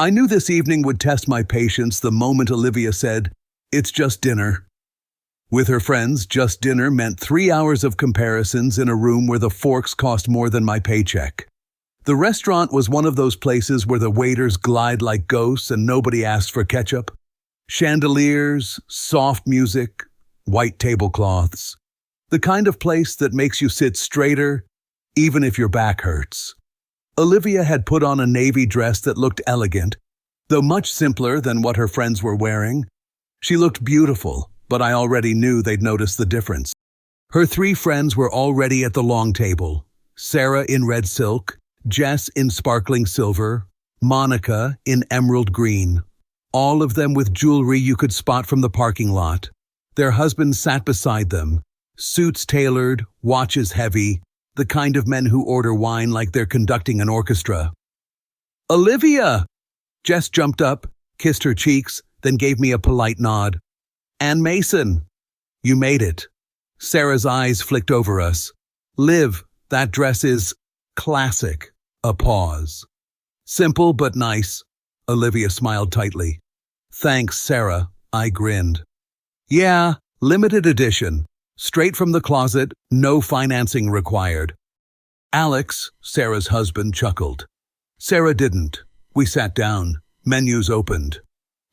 I knew this evening would test my patience the moment Olivia said, "It's just dinner." With her friends, just dinner meant 3 hours of comparisons in a room where the forks cost more than my paycheck. The restaurant was one of those places where the waiters glide like ghosts and nobody asks for ketchup. Chandeliers, soft music, white tablecloths. The kind of place that makes you sit straighter, even if your back hurts. Olivia had put on a navy dress that looked elegant, though much simpler than what her friends were wearing. She looked beautiful, but I already knew they'd notice the difference. Her 3 friends were already at the long table. Sarah in red silk, Jess in sparkling silver, Monica in emerald green. All of them with jewelry you could spot from the parking lot. Their husbands sat beside them, suits tailored, watches heavy, the kind of men who order wine like they're conducting an orchestra. "Olivia!" Jess jumped up, kissed her cheeks, then gave me a polite nod. "And Mason, you made it." Sarah's eyes flicked over us. "Liv, that dress is classic." A pause. "Simple but nice." Olivia smiled tightly. "Thanks, Sarah," I grinned. "Yeah, limited edition. Straight from the closet, no financing required." Alex, Sarah's husband, chuckled. Sarah didn't. We sat down. Menus opened.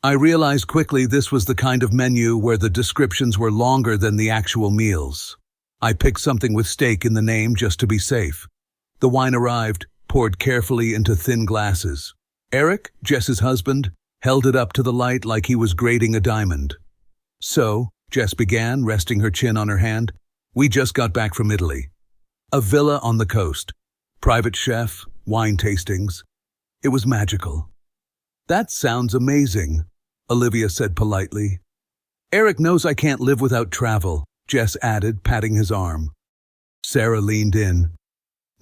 I realized quickly this was the kind of menu where the descriptions were longer than the actual meals. I picked something with steak in the name just to be safe. The wine arrived, poured carefully into thin glasses. Eric, Jess's husband, held it up to the light like he was grading a diamond. "So," Jess began, resting her chin on her hand, "we just got back from Italy. A villa on the coast. Private chef, wine tastings. It was magical." "That sounds amazing," Olivia said politely. "Eric knows I can't live without travel," Jess added, patting his arm. Sarah leaned in.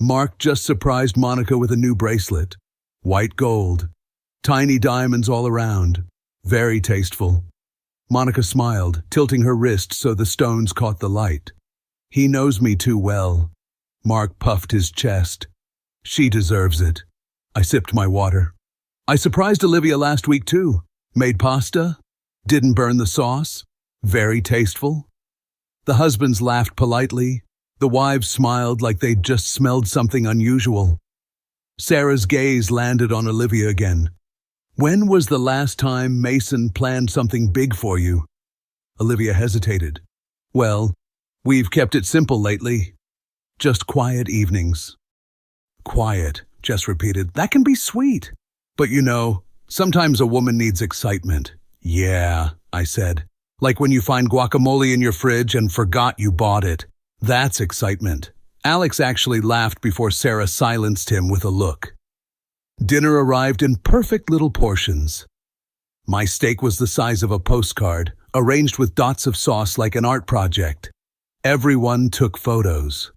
"Mark just surprised Monica with a new bracelet. White gold. Tiny diamonds all around. Very tasteful." Monica smiled, tilting her wrist so the stones caught the light. "He knows me too well." Mark puffed his chest. "She deserves it." I sipped my water. "I surprised Olivia last week too. Made pasta. Didn't burn the sauce. Very tasteful." The husbands laughed politely. The wives smiled like they'd just smelled something unusual. Sarah's gaze landed on Olivia again. "When was the last time Mason planned something big for you?" Olivia hesitated. "Well, we've kept it simple lately. Just quiet evenings." "Quiet," Jess repeated. "That can be sweet. But you know, sometimes a woman needs excitement." "Yeah," I said. "Like when you find guacamole in your fridge and forgot you bought it. That's excitement." Alex actually laughed before Sarah silenced him with a look. Dinner arrived in perfect little portions. My steak was the size of a postcard, arranged with dots of sauce like an art project. Everyone took photos.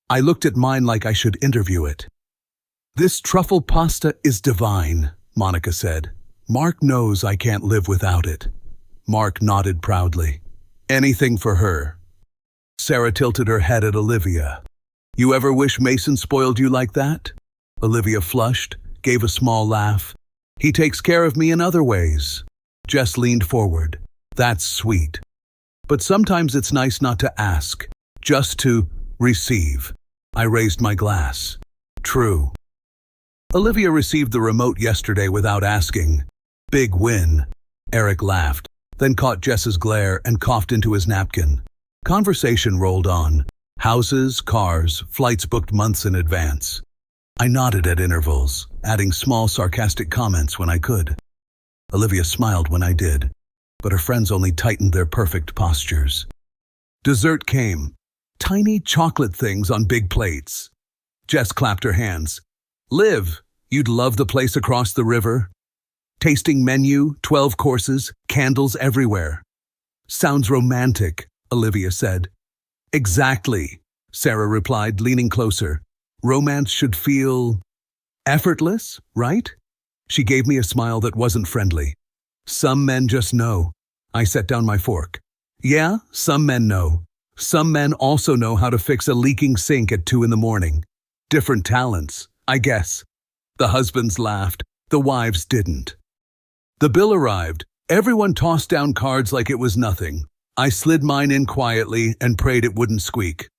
I looked at mine like I should interview it. "This truffle pasta is divine," Monica said. "Mark knows I can't live without it." Mark nodded proudly. "Anything for her." Sarah tilted her head at Olivia. "You ever wish Mason spoiled you like that?" Olivia flushed, gave a small laugh. "He takes care of me in other ways." Jess leaned forward. "That's sweet. But sometimes it's nice not to ask, just to receive." I raised my glass. "True." Olivia received the remote yesterday without asking. "Big win." Eric laughed, then caught Jess's glare and coughed into his napkin. Conversation rolled on. Houses, cars, flights booked months in advance. I nodded at intervals, adding small sarcastic comments when I could. Olivia smiled when I did, but her friends only tightened their perfect postures. Dessert came. Tiny chocolate things on big plates. Jess clapped her hands. "Liv, you'd love the place across the river. Tasting menu, 12 courses, candles everywhere." "Sounds romantic," Olivia said. "Exactly," Sarah replied, leaning closer. "Romance should feel effortless, right?" She gave me a smile that wasn't friendly. "Some men just know." I set down my fork. "Yeah, some men know. Some men also know how to fix a leaking sink at 2 in the morning. Different talents, I guess." The husbands laughed. The wives didn't. The bill arrived. Everyone tossed down cards like it was nothing. I slid mine in quietly and prayed it wouldn't squeak.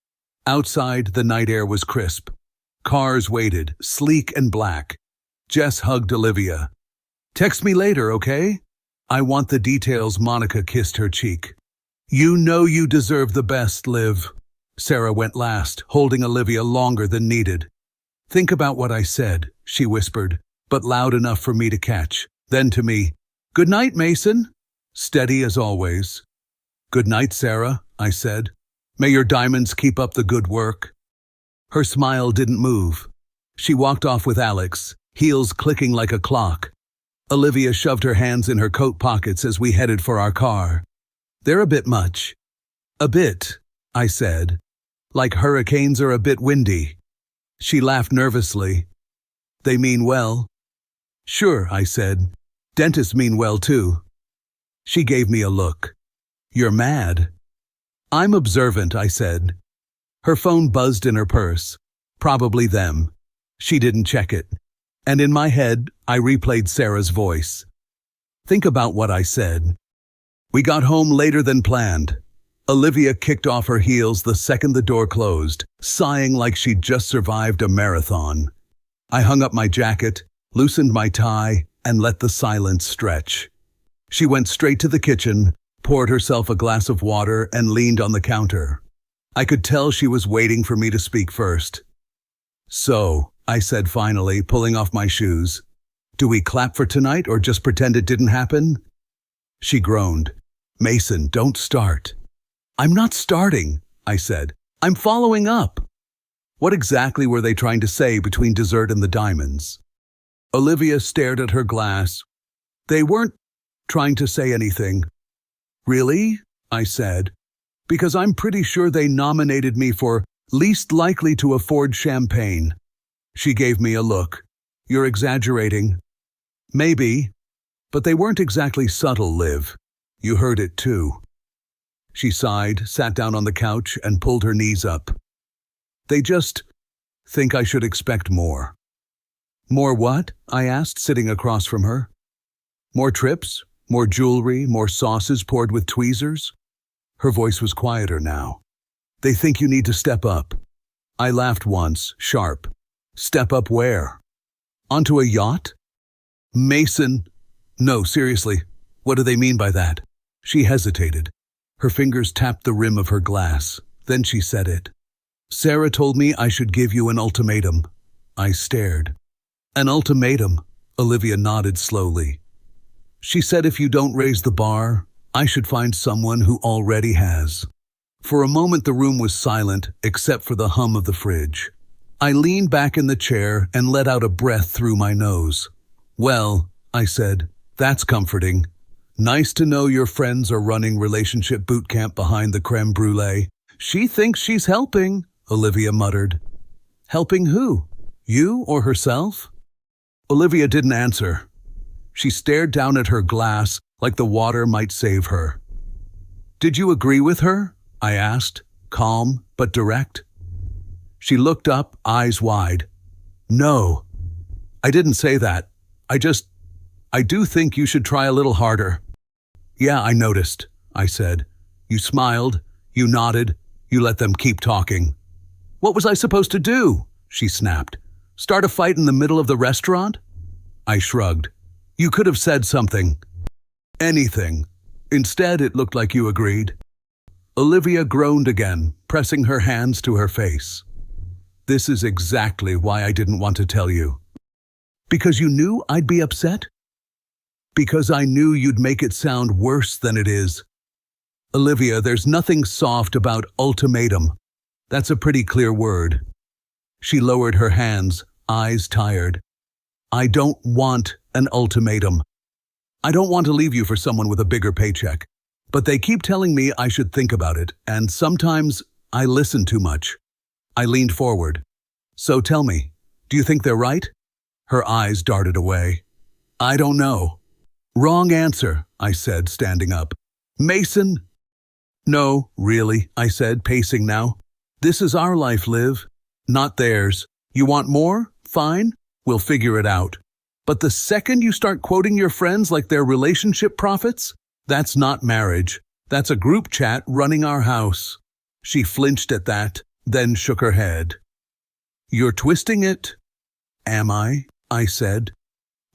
Outside, the night air was crisp. Cars waited, sleek and black. Jess hugged Olivia. "Text me later, okay? I want the details." Monica kissed her cheek. "You know you deserve the best, Liv." Sarah went last, holding Olivia longer than needed. "Think about what I said," she whispered, but loud enough for me to catch. Then to me, "Good night, Mason." Steady as always. "Good night, Sarah," I said. "May your diamonds keep up the good work." Her smile didn't move. She walked off with Alex, heels clicking like a clock. Olivia shoved her hands in her coat pockets as we headed for our car. "They're a bit much." "A bit," I said. "Like hurricanes are a bit windy." She laughed nervously. "They mean well." "Sure," I said. "Dentists mean well too." She gave me a look. "You're mad." "I'm observant," I said. Her phone buzzed in her purse. Probably them. She didn't check it. And in my head, I replayed Sarah's voice. "Think about what I said." We got home later than planned. Olivia kicked off her heels the second the door closed, sighing like she'd just survived a marathon. I hung up my jacket, loosened my tie, and let the silence stretch. She went straight to the kitchen, poured herself a glass of water, and leaned on the counter. I could tell she was waiting for me to speak first. "So," I said finally, pulling off my shoes, "do we clap for tonight or just pretend it didn't happen?" She groaned. "Mason, don't start." "I'm not starting," I said. "I'm following up." What exactly were they trying to say between dessert and the diamonds? Olivia stared at her glass. "They weren't trying to say anything." "Really?" I said. "Because I'm pretty sure they nominated me for least likely to afford champagne." She gave me a look. "You're exaggerating." "Maybe, but they weren't exactly subtle, Liv. You heard it too." She sighed, sat down on the couch, and pulled her knees up. "They just think I should expect more." "More what?" I asked, sitting across from her. "More trips? More jewelry? More sauces poured with tweezers?" Her voice was quieter now. "They think you need to step up." I laughed once, sharp. "Step up where? Onto a yacht?" "Mason." "No, seriously, what do they mean by that?" She hesitated. Her fingers tapped the rim of her glass. Then she said it. "Sarah told me I should give you an ultimatum." I stared. "An ultimatum?" Olivia nodded slowly. "She said if you don't raise the bar, I should find someone who already has." For a moment the room was silent, except for the hum of the fridge. I leaned back in the chair and let out a breath through my nose. "Well," I said, "that's comforting. Nice to know your friends are running relationship boot camp behind the creme brulee." "She thinks she's helping," Olivia muttered. "Helping who? You or herself?" Olivia didn't answer. She stared down at her glass like the water might save her. "Did you agree with her?" I asked, calm but direct. She looked up, eyes wide. "No, I didn't say that. I do think you should try a little harder." "Yeah, I noticed," I said. "You smiled, you nodded, you let them keep talking." "What was I supposed to do?" she snapped. "Start a fight in the middle of the restaurant?" I shrugged. "You could have said something. Anything. Instead, it looked like you agreed." Olivia groaned again, pressing her hands to her face. "This is exactly why I didn't want to tell you." "Because you knew I'd be upset?" "Because I knew you'd make it sound worse than it is." "Olivia, there's nothing soft about ultimatum. That's a pretty clear word." She lowered her hands, eyes tired. "I don't want an ultimatum. I don't want to leave you for someone with a bigger paycheck. But they keep telling me I should think about it, and sometimes I listen too much." I leaned forward. "So tell me, do you think they're right?" Her eyes darted away. "I don't know." "Wrong answer," I said, standing up. "Mason." "No, really," I said, pacing now. "This is our life, Liv, not theirs. You want more? Fine, we'll figure it out. But the second you start quoting your friends like they're relationship prophets, that's not marriage. That's a group chat running our house. She flinched at that, then shook her head. You're twisting it. Am I? I said.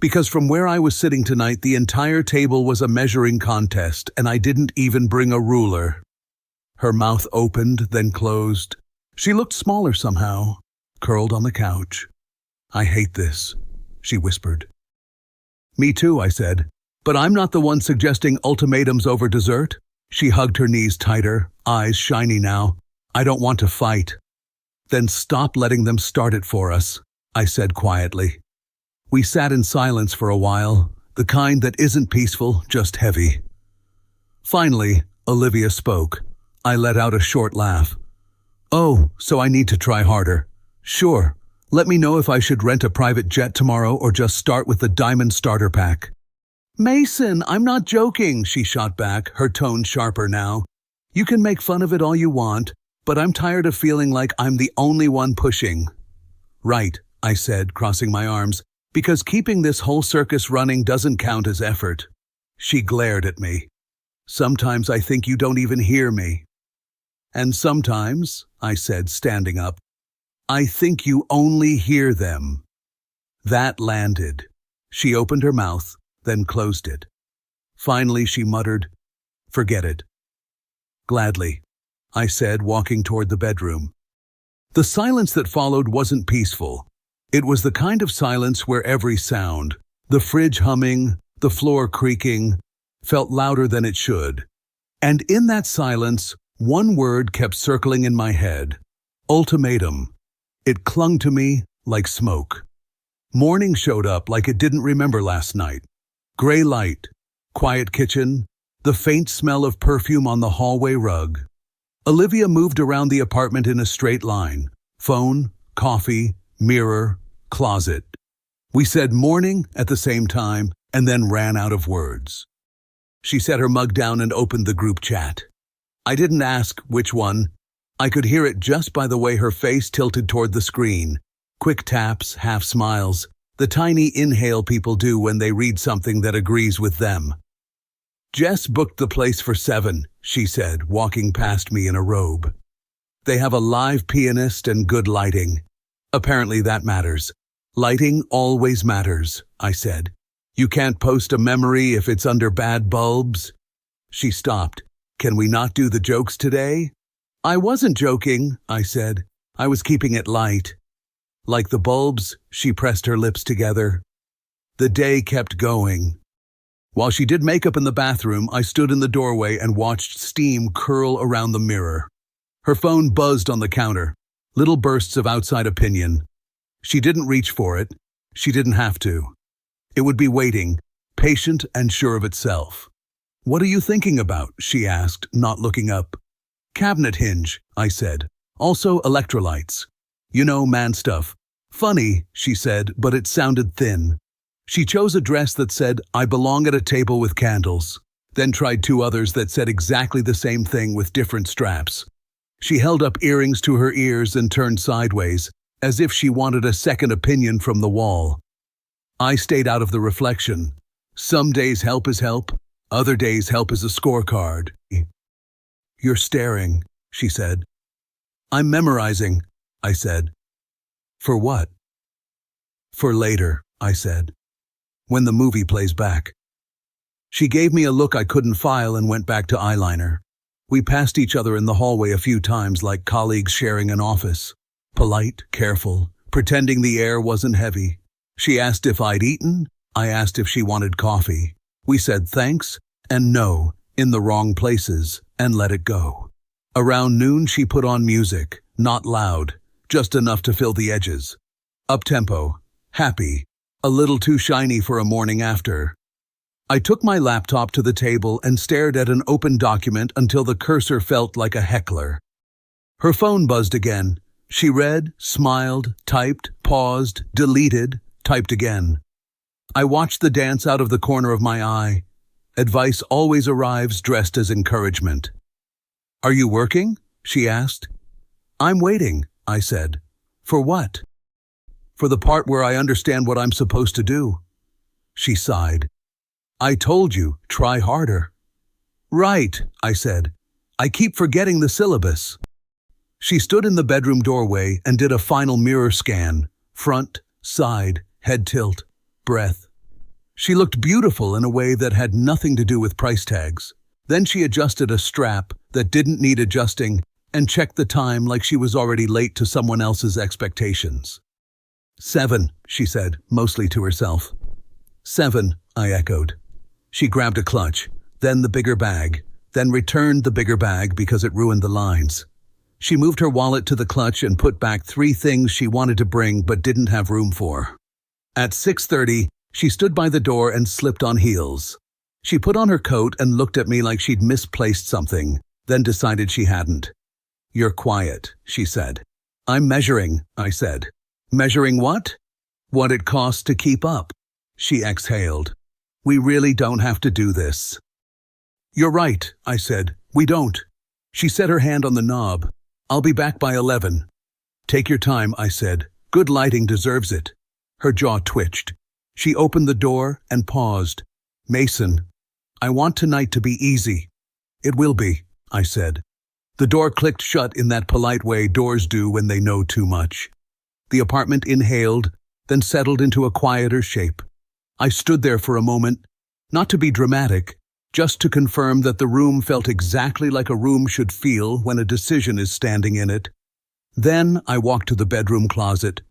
Because from where I was sitting tonight, the entire table was a measuring contest, and I didn't even bring a ruler. Her mouth opened, then closed. She looked smaller somehow, curled on the couch. I hate this, she whispered. Me too, I said. But I'm not the one suggesting ultimatums over dessert. She hugged her knees tighter, eyes shiny now. I don't want to fight. Then stop letting them start it for us, I said quietly. We sat in silence for a while, the kind that isn't peaceful, just heavy. Finally, Olivia spoke. I let out a short laugh. Oh, so I need to try harder. Sure. Let me know if I should rent a private jet tomorrow or just start with the diamond starter pack. Mason, I'm not joking, she shot back, her tone sharper now. You can make fun of it all you want, but I'm tired of feeling like I'm the only one pushing. Right, I said, crossing my arms, because keeping this whole circus running doesn't count as effort. She glared at me. Sometimes I think you don't even hear me. And sometimes, I said, standing up, I think you only hear them. That landed. She opened her mouth, then closed it. Finally, she muttered, Forget it. Gladly, I said, walking toward the bedroom. The silence that followed wasn't peaceful. It was the kind of silence where every sound, the fridge humming, the floor creaking, felt louder than it should. And in that silence, one word kept circling in my head. Ultimatum. It clung to me like smoke. Morning showed up like it didn't remember last night. Gray light, quiet kitchen, the faint smell of perfume on the hallway rug. Olivia moved around the apartment in a straight line. Phone, coffee, mirror, closet. We said morning at the same time and then ran out of words. She set her mug down and opened the group chat. I didn't ask which one. I could hear it just by the way her face tilted toward the screen. Quick taps, half smiles, the tiny inhale people do when they read something that agrees with them. Jess booked the place for 7, she said, walking past me in a robe. They have a live pianist and good lighting. Apparently that matters. Lighting always matters, I said. You can't post a memory if it's under bad bulbs. She stopped. Can we not do the jokes today? I wasn't joking, I said. I was keeping it light. Like the bulbs, she pressed her lips together. The day kept going. While she did makeup in the bathroom, I stood in the doorway and watched steam curl around the mirror. Her phone buzzed on the counter, little bursts of outside opinion. She didn't reach for it. She didn't have to. It would be waiting, patient and sure of itself. What are you thinking about? She asked, not looking up. Cabinet hinge, I said. Also electrolytes. You know, man stuff. Funny, she said, but it sounded thin. She chose a dress that said, I belong at a table with candles, then tried 2 others that said exactly the same thing with different straps. She held up earrings to her ears and turned sideways, as if she wanted a second opinion from the wall. I stayed out of the reflection. Some days help is help, other days help is a scorecard. You're staring, she said. I'm memorizing, I said. For what? For later, I said. When the movie plays back. She gave me a look I couldn't file and went back to eyeliner. We passed each other in the hallway a few times like colleagues sharing an office. Polite, careful, pretending the air wasn't heavy. She asked if I'd eaten. I asked if she wanted coffee. We said thanks and no in the wrong places and let it go. Around noon she put on music, not loud, just enough to fill the edges. Up-tempo, happy, a little too shiny for a morning after. I took my laptop to the table and stared at an open document until the cursor felt like a heckler. Her phone buzzed again. She read, smiled, typed, paused, deleted, typed again. I watched the dance out of the corner of my eye. Advice always arrives dressed as encouragement. Are you working? She asked. I'm waiting, I said. For what? For the part where I understand what I'm supposed to do. She sighed. I told you, try harder. Right, I said. I keep forgetting the syllabus. She stood in the bedroom doorway and did a final mirror scan. Front, side, head tilt, breath. She looked beautiful in a way that had nothing to do with price tags. Then she adjusted a strap that didn't need adjusting and checked the time like she was already late to someone else's expectations. 7, she said, mostly to herself. 7, I echoed. She grabbed a clutch, then the bigger bag, then returned the bigger bag because it ruined the lines. She moved her wallet to the clutch and put back 3 things she wanted to bring but didn't have room for. At 6:30, she stood by the door and slipped on heels. She put on her coat and looked at me like she'd misplaced something, then decided she hadn't. You're quiet, she said. I'm measuring, I said. Measuring what? What it costs to keep up. She exhaled. We really don't have to do this. You're right, I said. We don't. She set her hand on the knob. I'll be back by 11. Take your time, I said. Good lighting deserves it. Her jaw twitched. She opened the door and paused. Mason, I want tonight to be easy. It will be, I said. The door clicked shut in that polite way doors do when they know too much. The apartment inhaled, then settled into a quieter shape. I stood there for a moment, not to be dramatic, just to confirm that the room felt exactly like a room should feel when a decision is standing in it. Then I walked to the bedroom closet.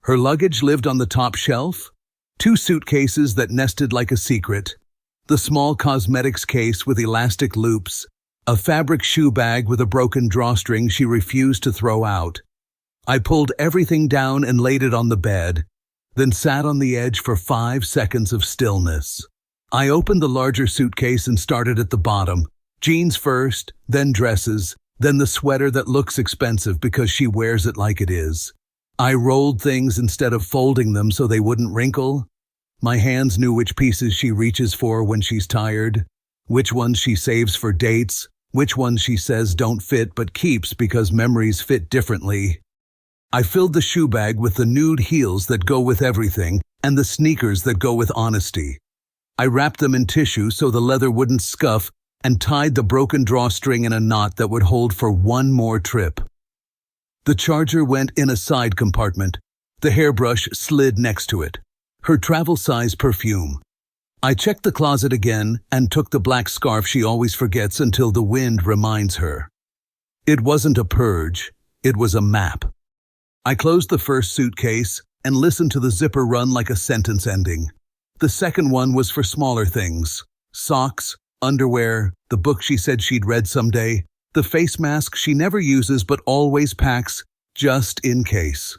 Her luggage lived on the top shelf, 2 suitcases that nested like a secret, the small cosmetics case with elastic loops, a fabric shoe bag with a broken drawstring she refused to throw out. I pulled everything down and laid it on the bed, then sat on the edge for 5 seconds of stillness. I opened the larger suitcase and started at the bottom. Jeans first, then dresses, then the sweater that looks expensive because she wears it like it is. I rolled things instead of folding them so they wouldn't wrinkle. My hands knew which pieces she reaches for when she's tired, which ones she saves for dates, which ones she says don't fit but keeps because memories fit differently. I filled the shoe bag with the nude heels that go with everything and the sneakers that go with honesty. I wrapped them in tissue so the leather wouldn't scuff and tied the broken drawstring in a knot that would hold for one more trip. The charger went in a side compartment. The hairbrush slid next to it. Her travel-size perfume. I checked the closet again and took the black scarf she always forgets until the wind reminds her. It wasn't a purge, it was a map. I closed the first suitcase and listened to the zipper run like a sentence ending. The second one was for smaller things. Socks, underwear, the book she said she'd read someday, the face mask she never uses but always packs, just in case.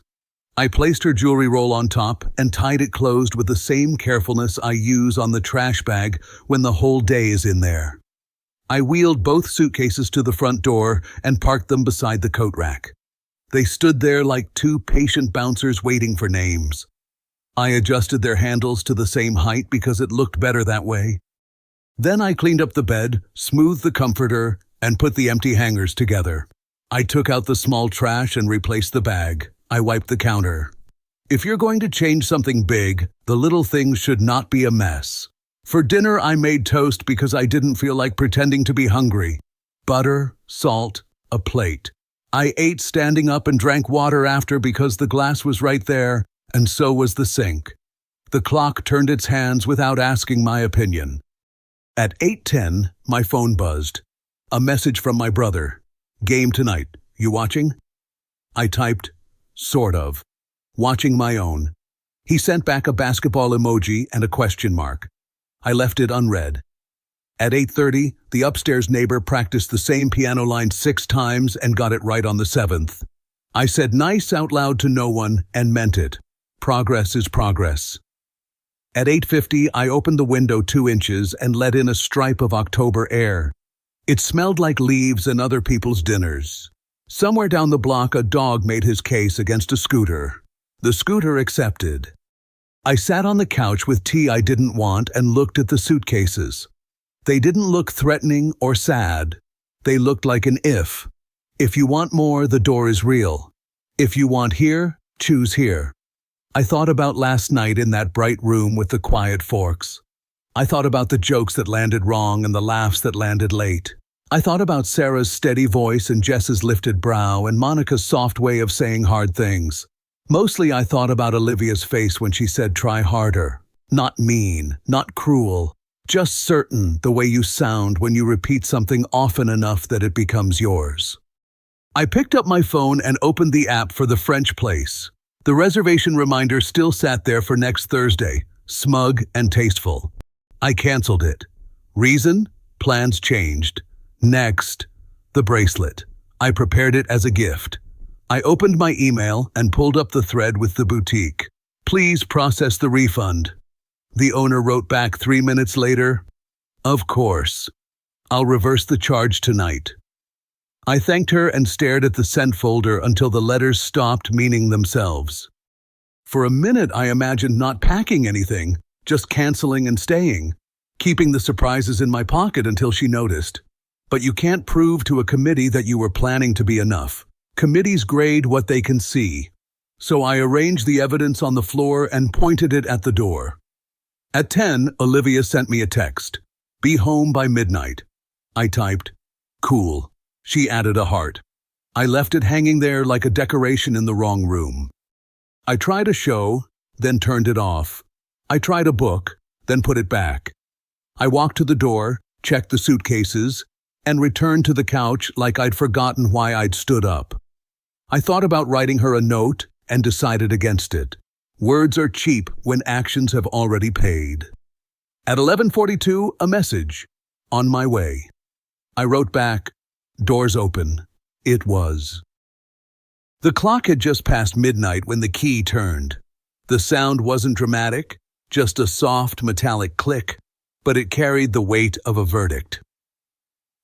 I placed her jewelry roll on top and tied it closed with the same carefulness I use on the trash bag when the whole day is in there. I wheeled both suitcases to the front door and parked them beside the coat rack. They stood there like 2 patient bouncers waiting for names. I adjusted their handles to the same height because it looked better that way. Then I cleaned up the bed, smoothed the comforter, and put the empty hangers together. I took out the small trash and replaced the bag. I wiped the counter. If you're going to change something big, the little things should not be a mess. For dinner, I made toast because I didn't feel like pretending to be hungry. Butter, salt, a plate. I ate standing up and drank water after because the glass was right there, and so was the sink. The clock turned its hands without asking my opinion. At 8:10, my phone buzzed. A message from my brother. Game tonight. You watching? I typed, sort of. Watching my own. He sent back a basketball emoji and a question mark. I left it unread. At 8:30, the upstairs neighbor practiced the same piano line 6 times and got it right on the 7th. I said nice out loud to no one and meant it. Progress is progress. At 8:50, I opened the window 2 inches and let in a stripe of October air. It smelled like leaves and other people's dinners. Somewhere down the block, a dog made his case against a scooter. The scooter accepted. I sat on the couch with tea I didn't want and looked at the suitcases. They didn't look threatening or sad. They looked like an if. If you want more, the door is real. If you want here, choose here. I thought about last night in that bright room with the quiet forks. I thought about the jokes that landed wrong and the laughs that landed late. I thought about Sarah's steady voice and Jess's lifted brow and Monica's soft way of saying hard things. Mostly I thought about Olivia's face when she said try harder. Not mean, not cruel, just certain, the way you sound when you repeat something often enough that it becomes yours. I picked up my phone and opened the app for the French place. The reservation reminder still sat there for next Thursday, smug and tasteful. I canceled it. Reason? Plans changed. Next, the bracelet. I prepared it as a gift. I opened my email and pulled up the thread with the boutique. Please process the refund. The owner wrote back 3 minutes later, of course. I'll reverse the charge tonight. I thanked her and stared at the sent folder until the letters stopped meaning themselves. For a minute I imagined not packing anything, just canceling and staying, keeping the surprises in my pocket until she noticed. But you can't prove to a committee that you were planning to be enough. Committees grade what they can see. So I arranged the evidence on the floor and pointed it at the door. At 10, Olivia sent me a text. Be home by midnight. I typed, cool. She added a heart. I left it hanging there like a decoration in the wrong room. I tried a show, then turned it off. I tried a book, then put it back. I walked to the door, checked the suitcases, and returned to the couch like I'd forgotten why I'd stood up. I thought about writing her a note and decided against it. Words are cheap when actions have already paid. At 11:42, a message. On my way. I wrote back, doors open. It was. The clock had just passed midnight when the key turned. The sound wasn't dramatic, just a soft metallic click, but it carried the weight of a verdict.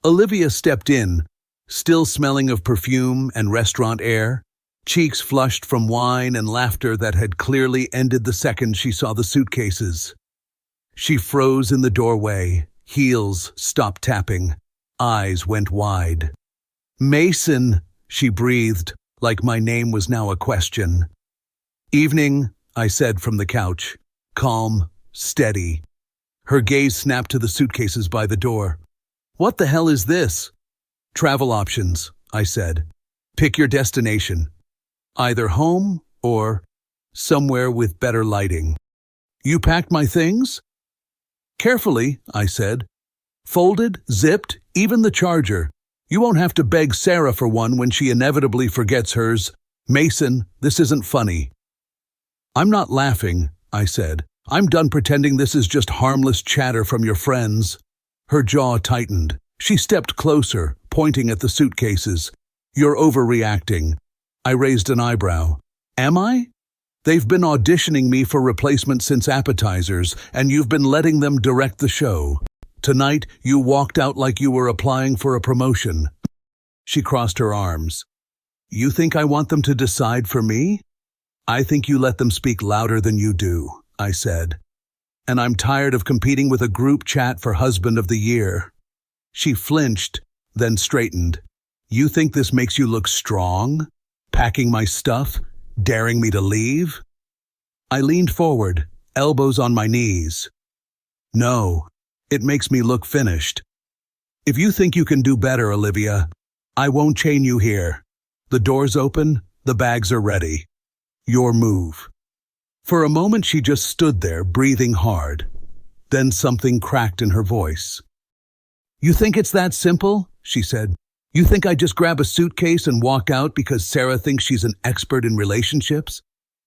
Olivia stepped in, still smelling of perfume and restaurant air, cheeks flushed from wine and laughter that had clearly ended the second she saw the suitcases. She froze in the doorway, heels stopped tapping, eyes went wide. Mason, she breathed, like my name was now a question. Evening, I said from the couch, calm, steady. Her gaze snapped to the suitcases by the door. What the hell is this? Travel options, I said. Pick your destination. Either home or somewhere with better lighting. You packed my things? Carefully, I said. Folded, zipped, even the charger. You won't have to beg Sarah for one when she inevitably forgets hers. Mason, this isn't funny. I'm not laughing, I said. I'm done pretending this is just harmless chatter from your friends. Her jaw tightened. She stepped closer, pointing at the suitcases. You're overreacting. I raised an eyebrow. Am I? They've been auditioning me for replacement since appetizers, and you've been letting them direct the show. Tonight, you walked out like you were applying for a promotion. She crossed her arms. You think I want them to decide for me? I think you let them speak louder than you do, I said. And I'm tired of competing with a group chat for Husband of the Year. She flinched, then straightened. You think this makes you look strong? Packing my stuff? Daring me to leave? I leaned forward, elbows on my knees. No, it makes me look finished. If you think you can do better, Olivia, I won't chain you here. The door's open, the bags are ready. Your move. For a moment she just stood there, breathing hard. Then something cracked in her voice. You think it's that simple? She said. You think I just grab a suitcase and walk out because Sarah thinks she's an expert in relationships?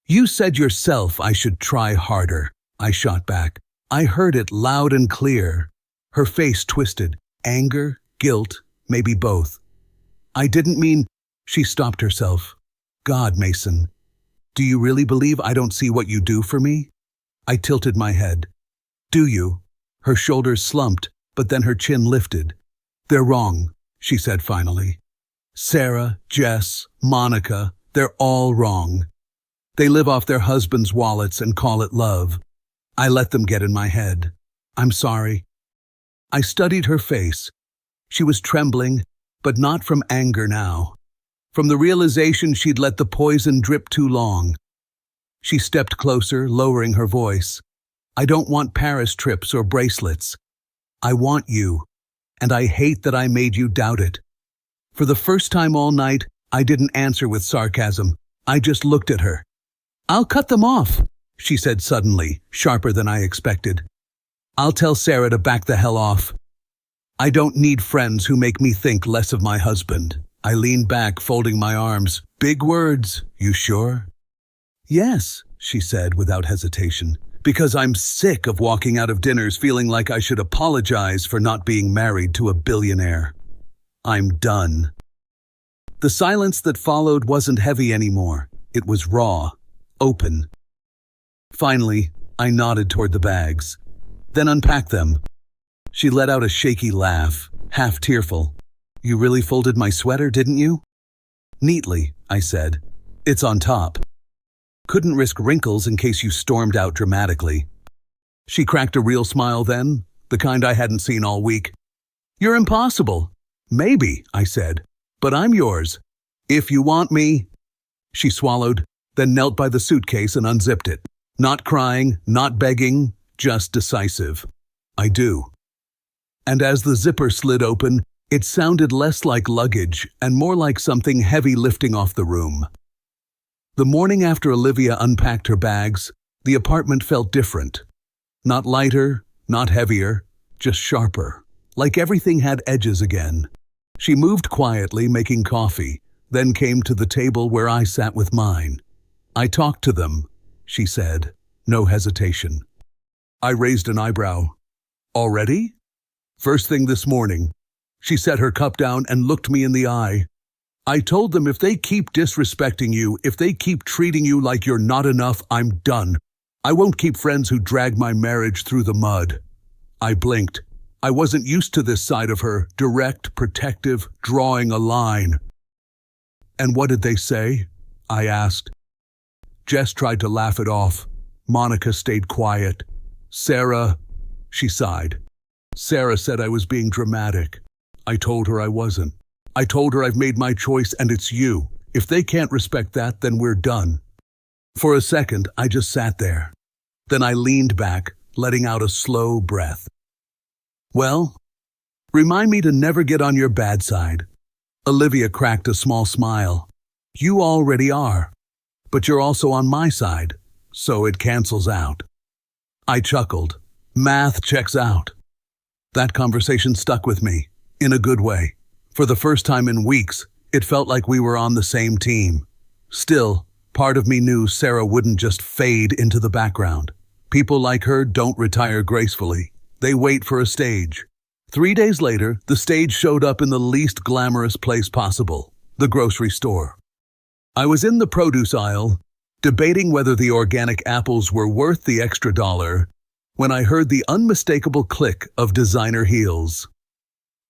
You said yourself I should try harder, I shot back. I heard it loud and clear. Her face twisted. Anger, guilt, maybe both. I didn't mean... She stopped herself. God, Mason, do you really believe I don't see what you do for me? I tilted my head. Do you? Her shoulders slumped, but then her chin lifted. They're wrong, she said finally. Sarah, Jess, Monica, they're all wrong. They live off their husbands' wallets and call it love. I let them get in my head. I'm sorry. I studied her face. She was trembling, but not from anger now. From the realization she'd let the poison drip too long. She stepped closer, lowering her voice. I don't want Paris trips or bracelets. I want you, and I hate that I made you doubt it. For the first time all night, I didn't answer with sarcasm. I just looked at her. I'll cut them off, she said suddenly, sharper than I expected. I'll tell Sarah to back the hell off. I don't need friends who make me think less of my husband. I leaned back, folding my arms. Big words, you sure? Yes, she said without hesitation, because I'm sick of walking out of dinners feeling like I should apologize for not being married to a billionaire. I'm done. The silence that followed wasn't heavy anymore. It was raw, open. Finally, I nodded toward the bags, then unpacked them. She let out a shaky laugh, half tearful. You really folded my sweater, didn't you? Neatly, I said. It's on top. Couldn't risk wrinkles in case you stormed out dramatically. She cracked a real smile then, the kind I hadn't seen all week. You're impossible. Maybe, I said, but I'm yours. If you want me. She swallowed, then knelt by the suitcase and unzipped it. Not crying, not begging, just decisive. I do. And as the zipper slid open, it sounded less like luggage and more like something heavy lifting off the room. The morning after Olivia unpacked her bags, the apartment felt different. Not lighter, not heavier, just sharper, like everything had edges again. She moved quietly, making coffee, then came to the table where I sat with mine. I talked to them, she said, no hesitation. I raised an eyebrow. Already? First thing this morning. She set her cup down and looked me in the eye. I told them if they keep disrespecting you, if they keep treating you like you're not enough, I'm done. I won't keep friends who drag my marriage through the mud. I blinked. I wasn't used to this side of her, direct, protective, drawing a line. And what did they say? I asked. Jess tried to laugh it off. Monica stayed quiet. Sarah, she sighed. Sarah said I was being dramatic. I told her I wasn't. I told her I've made my choice and it's you. If they can't respect that, then we're done. For a second, I just sat there. Then I leaned back, letting out a slow breath. Well, remind me to never get on your bad side. Olivia cracked a small smile. You already are. But you're also on my side, so it cancels out. I chuckled. Math checks out. That conversation stuck with me, in a good way. For the first time in weeks, it felt like we were on the same team. Still, part of me knew Sarah wouldn't just fade into the background. People like her don't retire gracefully. They wait for a stage. 3 days later, the stage showed up in the least glamorous place possible, the grocery store. I was in the produce aisle, debating whether the organic apples were worth the extra $1, when I heard the unmistakable click of designer heels.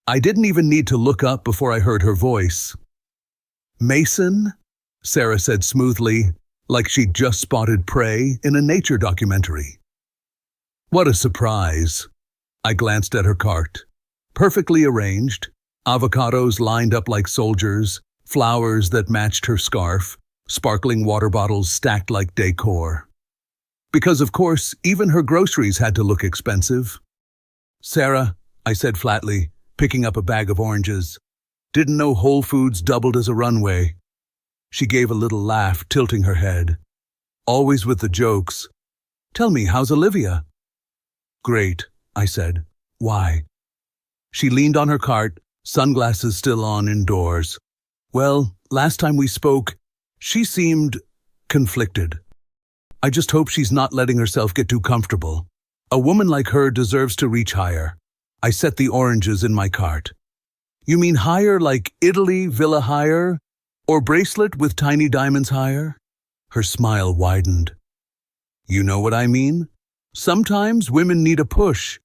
I didn't even need to look up before I heard her voice. Mason? Sarah said smoothly, like she'd just spotted prey in a nature documentary. What a surprise. I glanced at her cart. Perfectly arranged, avocados lined up like soldiers, flowers that matched her scarf, sparkling water bottles stacked like decor. Because, of course, even her groceries had to look expensive. Sarah, I said flatly, picking up a bag of oranges. Didn't know Whole Foods doubled as a runway. She gave a little laugh, tilting her head. Always with the jokes. Tell me, how's Olivia? Great, I said. Why? She leaned on her cart, sunglasses still on indoors. Well, last time we spoke, she seemed conflicted. I just hope she's not letting herself get too comfortable. A woman like her deserves to reach higher. I set the oranges in my cart. You mean higher like Italy, Villa higher? Or bracelet with tiny diamonds higher? Her smile widened. You know what I mean? Sometimes women need a push.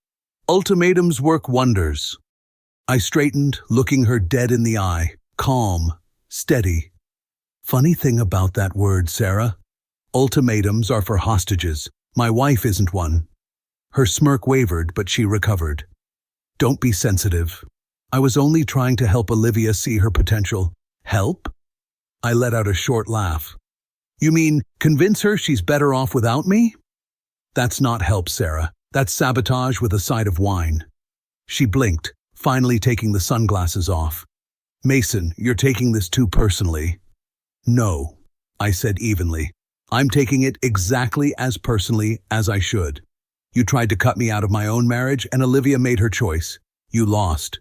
Ultimatums work wonders. I straightened, looking her dead in the eye, calm, steady. Funny thing about that word, Sarah. Ultimatums are for hostages. My wife isn't one. Her smirk wavered, but she recovered. Don't be sensitive. I was only trying to help Olivia see her potential. Help? I let out a short laugh. You mean convince her she's better off without me? That's not help, Sarah. That's sabotage with a side of wine. She blinked, finally taking the sunglasses off. Mason, you're taking this too personally. No, I said evenly. I'm taking it exactly as personally as I should. You tried to cut me out of my own marriage, and Olivia made her choice. You lost.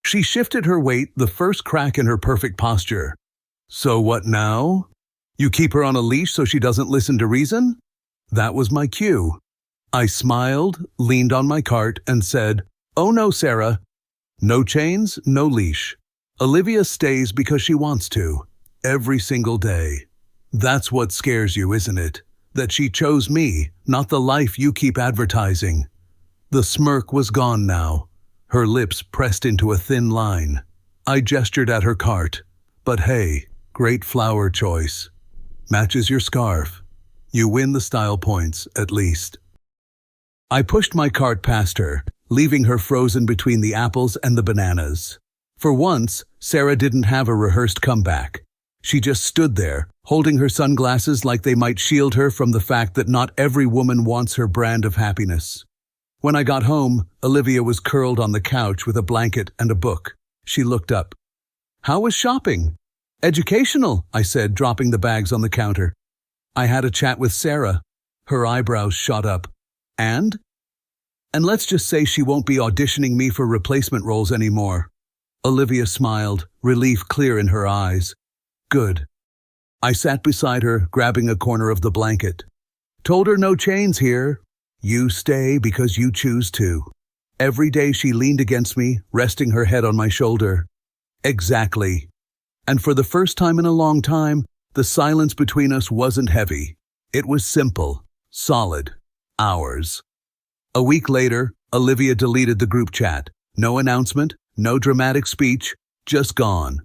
She shifted her weight, the first crack in her perfect posture. So what now? You keep her on a leash so she doesn't listen to reason? That was my cue. I smiled, leaned on my cart, and said, "Oh no, Sarah. No chains, no leash. Olivia stays because she wants to, every single day. That's what scares you, isn't it? That she chose me, not the life you keep advertising." The smirk was gone now. Her lips pressed into a thin line. I gestured at her cart. But hey, great flower choice. Matches your scarf. You win the style points, at least. I pushed my cart past her, leaving her frozen between the apples and the bananas. For once, Sarah didn't have a rehearsed comeback. She just stood there, holding her sunglasses like they might shield her from the fact that not every woman wants her brand of happiness. When I got home, Olivia was curled on the couch with a blanket and a book. She looked up. "How was shopping?" "Educational," I said, dropping the bags on the counter. I had a chat with Sarah. Her eyebrows shot up. And? And let's just say she won't be auditioning me for replacement roles anymore. Olivia smiled, relief clear in her eyes. Good. I sat beside her, grabbing a corner of the blanket. Told her no chains here. You stay because you choose to. Every day she leaned against me, resting her head on my shoulder. Exactly. And for the first time in a long time, the silence between us wasn't heavy. It was simple, solid, ours. A week later, Olivia deleted the group chat. No announcement, no dramatic speech, just gone.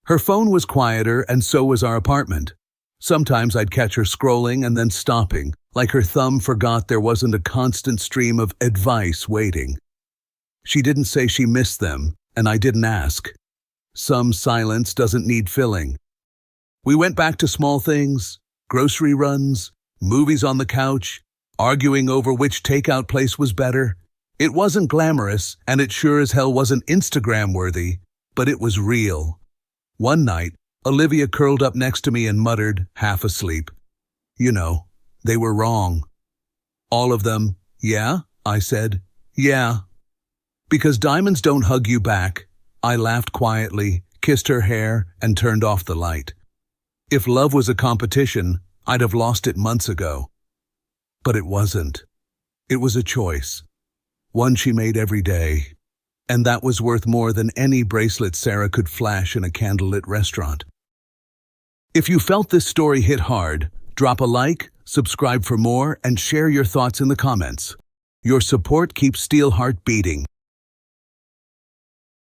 Her phone was quieter, and so was our apartment. Sometimes I'd catch her scrolling and then stopping, like her thumb forgot there wasn't a constant stream of advice waiting. She didn't say she missed them, and I didn't ask. Some silence doesn't need filling. We went back to small things, grocery runs, movies on the couch, arguing over which takeout place was better. It wasn't glamorous, and it sure as hell wasn't Instagram-worthy, but it was real. One night, Olivia curled up next to me and muttered, half asleep, "You know, they were wrong." All of them. "Yeah?" I said. "Yeah." "Because diamonds don't hug you back." I laughed quietly, kissed her hair, and turned off the light. If love was a competition, I'd have lost it months ago. But it wasn't. It was a choice. One she made every day. And that was worth more than any bracelet Sarah could flash in a candlelit restaurant. If you felt this story hit hard, drop a like, subscribe for more, and share your thoughts in the comments. Your support keeps Steelheart beating.